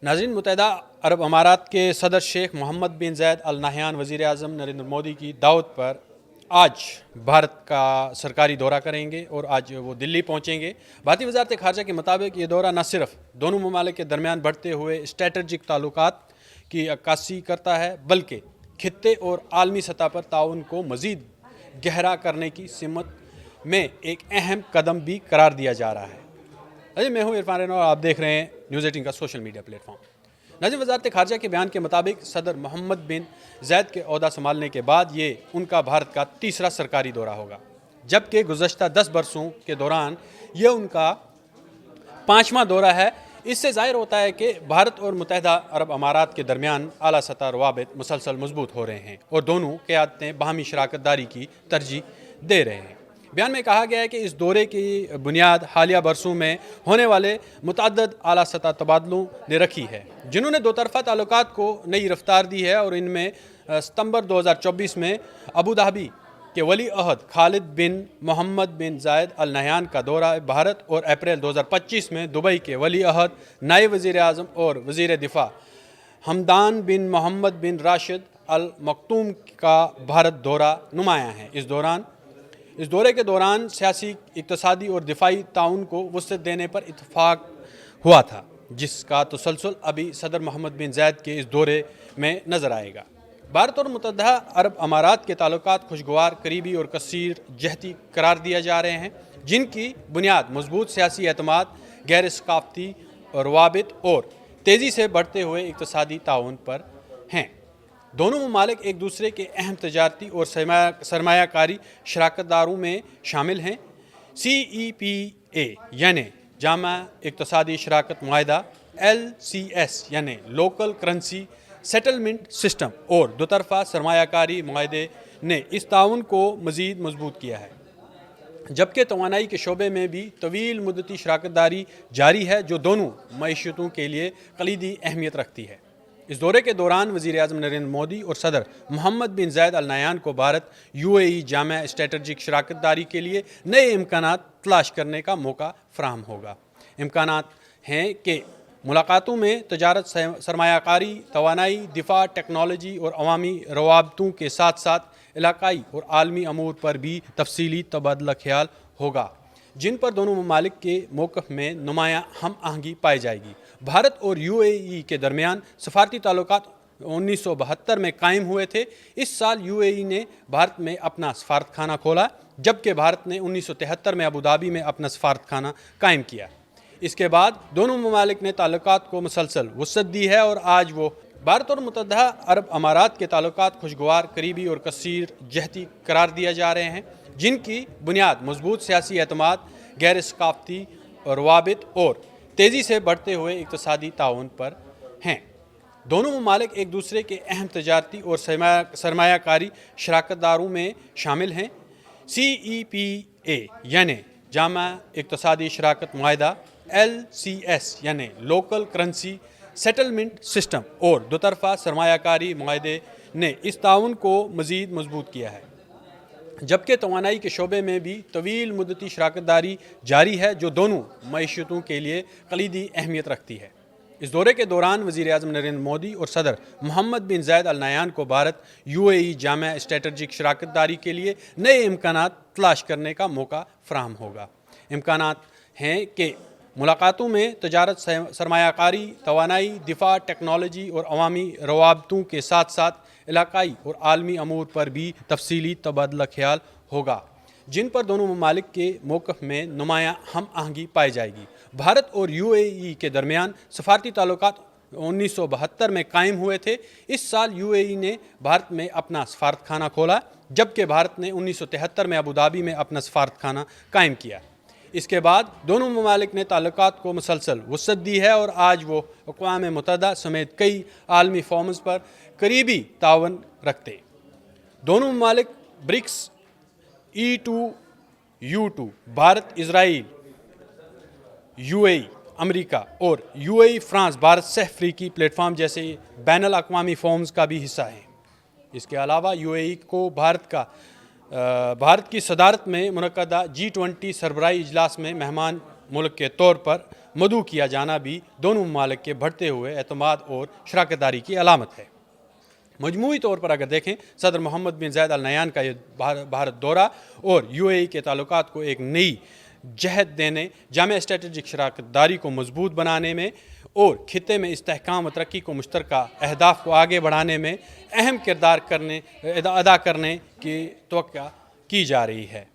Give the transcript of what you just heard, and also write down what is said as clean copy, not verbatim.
नाज़रीन, मुत्तहिदा अरब अमारात के सदर शेख मोहम्मद बिन ज़ायद अल नहयान वज़ीर आज़म नरेंद्र मोदी की दावत पर आज भारत का सरकारी दौरा करेंगे और आज वो दिल्ली पहुंचेंगे। भारतीय वज़ारत ख़ारजा के मुताबिक ये दौरा न सिर्फ दोनों ममालिक के दरमियान बढ़ते हुए स्ट्रेटजिक ताल्लुकात की अक्कासी करता है, बल्कि खित्ते और आलमी सतह पर ताउन को मज़ीद गहरा करने की सिमत में एक अहम कदम भी करार दिया जा रहा है। अजय, मैं हूँ इरफान रैना और आप देख रहे हैं न्यूज़ 18 का सोशल मीडिया प्लेटफॉर्म। नाज़रीन, वज़ारत ख़ारजा के बयान के मुताबिक सदर मोहम्मद बिन ज़ायद के ओहदा संभालने के बाद ये उनका भारत का तीसरा सरकारी दौरा होगा, जबकि गुज़श्ता 10 बरसों के दौरान ये उनका 5वां दौरा है। इससे ज़ाहिर होता है कि भारत और मुत्तहिदा अरब अमारात के दरमियान आला सतह रवाबित मुसलसल मजबूत हो रहे हैं और दोनों क़यादतें बाहमी शराकत दारी की तरजीह दे रहे हैं। बयान में कहा गया है कि इस दौरे की बुनियाद हालिया बरसों में होने वाले मुतअद्दिद आला सतह तबादलों ने रखी है, जिन्होंने दो तरफ़ा ताल्लुकात को नई रफ्तार दी है और इनमें सितंबर 2024 में अबू धाबी के वली अहद खालिद बिन मोहम्मद बिन ज़ायद अल नहयान का दौरा भारत और अप्रैल 2025 में दुबई के वली अहद नायब वज़ीर आज़म और वज़ीर दिफा हमदान बिन मोहम्मद बिन राशिद अल मखतूम का भारत दौरा नुमाया है। इस दौरे के दौरान सियासी, इक़्तिसादी और दिफाई ताउन को वुसअत देने पर इत्तफ़ाक़ हुआ था, जिसका तसलसल अभी सदर मोहम्मद बिन ज़ायद के इस दौरे में नज़र आएगा। भारत और मुत्तहिदा अरब अमारात के ताल्लुकात खुशगवार, करीबी और कसीर जहती करार दिए जा रहे हैं, जिनकी बुनियाद मजबूत सियासी एतमाद, गैर सकाफ़ती रवाबित और तेज़ी से बढ़ते हुए इक़्तिसादी ताउन पर हैं। दोनों ममालिक एक दूसरे के अहम तजारती और सरमायाकारी शराकतदारों में शामिल हैं। CEPA यानी जामा इक़्तिसादी शराकत मुआहिदा, LCS यानी लोकल करेंसी सेटलमेंट सिस्टम और दोतरफ़ा सरमायाकारी मुआहिदे ने इस ताउन को मज़ीद मजबूत किया है, जबकि तवानाई के शोबे में भी तवील मुद्दती शराकत दारी जारी है, जो दोनों मईशतों के लिए कलीदी अहमियत रखती है। इस दौरे के दौरान वज़ीर आज़म नरेंद्र मोदी और सदर मोहम्मद बिन ज़ायद अल नहयान को भारत UAE जामा स्ट्रेटजिक शराकत दारी के लिए नए इम्कानात तलाश करने का मौका फ़राहम होगा। इम्कानात हैं कि मुलाकातों में तजारत, सरमायाकारी, तवानाई, दिफा, टेक्नोलॉजी और अवामी रवाबतों के साथ साथ इलाकाई और आलमी अमूर पर भी तफसीली तबादला ख्याल होगा, जिन पर दोनों ममालिक के मौक़िफ़ में नुमायाँ हम आहंगी पाई जाएगी। भारत और UAE के दरमियान सफारती ताल्लुकात 1972 में कायम हुए थे। इस साल UAE ने भारत में अपना सफारतखाना खोला, जबकि भारत ने 1973 में अबू धाबी में अपना सफारतखाना कायम किया। इसके बाद दोनों ममालिक ने ताल्लुकात को मुसलसल वुसअत दी है और आज वो भारत और मुत्तहिदा अरब अमारात के ताल्लुकात खुशगवार, करीबी और कसीर जहती करार दिए जा रहे हैं, जिनकी बुनियाद मजबूत सियासी एतमाद, गैर सकाफ़ती रवाबित और तेज़ी से बढ़ते हुए इक़्तिसादी ताउन पर हैं। दोनों ममालिक एक दूसरे के अहम तजारती और सरमायाकारी शराकतदारों में शामिल हैं। CEPA यानी जामा इक़्तिसादी शराकत मुआहिदा, LCS यानी लोकल करेंसी सेटलमेंट सिस्टम और दोतरफ़ा सरमायाकारी मुआहिदे ने इस ताउन को मज़ीद मजबूत किया है, जबकि तवानाई के शोबे में भी तवील मुद्दती शराकत दारी जारी है, जो दोनों मईशतों के लिए कलीदी अहमियत रखती है। इस दौरे के दौरान वज़ीर आज़म नरेंद्र मोदी और सदर मोहम्मद बिन ज़ायद अल नहयान को भारत UAE जामा स्ट्रेटजिक शराकत दारी के लिए नए इम्कानात तलाश करने का मौका फ़राहम होगा। इम्कानात हैं कि मुलाकातों में तजारत, सरमायाकारी, तवानाई, दिफा, टेक्नोलॉजी और अवामी रवाबतों के साथ साथ इलाकाई और आलमी अमूर पर भी तफसीली तबादला ख्याल होगा, जिन पर दोनों ममालिक के मौक़िफ़ में नुमायाँ हम आहंगी पाई जाएगी। भारत और UAE के दरमियान सफारती ताल्लुकात 1972 में कायम हुए थे। इस साल UAE ने भारत में अपना सफारतखाना खोला, जबकि भारत ने 1973 में अबू धाबी में अपना सफारतखाना कायम किया। इसके बाद दोनों ममालिक ने ताल्लुकात को मुसलसल वुसअत दी है और आज वो अक़वाम मुत्तहिदा समेत कई आलमी फोरम्स पर करीबी तावन रखते। दोनों ममालिक BRICS, E2U2, Bharat, Israel, UAE, America और UAE फ्रांस भारत सह अफ्रीकी प्लेटफार्म जैसे बैनुल अक़वामी फोरम्स का भी हिस्सा है। इसके अलावा UAE को भारत की सदारत में मुनक़दा G20 सरबराही इजलास में मेहमान मुल्क के तौर पर मदऊ किया जाना भी दोनों ममालिक के बढ़ते हुए एतमाद और शराकत दारी की अलामत है। मजमूई तौर पर अगर देखें, सदर मोहम्मद बिन ज़ायद अल नहयान का ये भारत दौरा और UAE के ताल्लुकात को एक नई जहत देने, जामे स्ट्रेटजिक शराकत दारी को मजबूत बनाने में और खित्ते में इस्तेहकाम व तरक्की को मुश्तरका अहदाफ को आगे बढ़ाने में अहम किरदार अदा करने की तवक्का की जा रही है।